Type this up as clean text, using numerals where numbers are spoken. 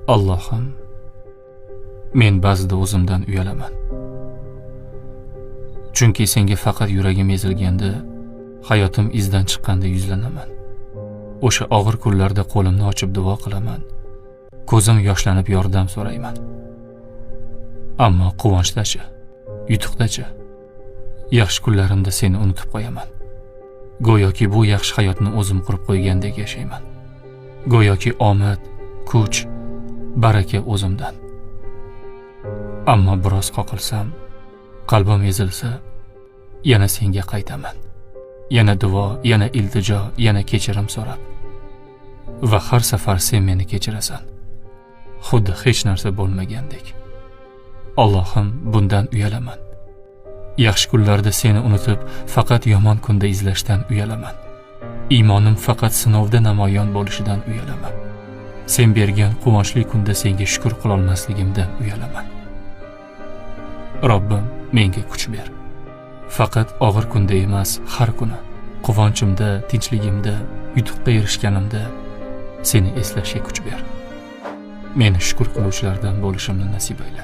Allohim, men ba'zida o'zimdan uyalaman. Chunki senga faqat yuragim ezilganda, hayotim izdan chiqqanda yuzlanaman. O'sha og'ir kunlarda qo'limni ochib duo qilaman. Ko'zim yoshlanib yordam so'rayman. Ammo quvonchdachi, yutuqdachi, yaxshi kunlarimda seni unutib qo'yaman. Go'yoki bu yaxshi hayotni o'zim qurib qo'ygandek yashayman. Go'yoki omad, kuch, baraka o'zimdan. Ammo biroz qoqilsam, qalbim ezilsa, yana senga qaytaman. Yana duo, yana iltijo, yana kechirim so'rab. Va har safar sen meni kechirasan. Xuddi hech narsa bo'lmagandek. Allohim, bundan uyalaman. Yaxshi kunlarda seni unutib, faqat yomon kunda izlashdan uyalaman. Iymonim faqat sinovda namoyon bo'lishidan uyalaman. Sen bergan quvonchli kunda senga shukr qila olmasligimdan uyalaman. Robbim, menga kuch ber. Faqat og'ir kunda emas, har kuni quvonchimda, tinchligimda, yutuqqa erishganimda seni eslashga kuch ber. Meni shukr qiluvchilardan bo'lishimni nasib ayla.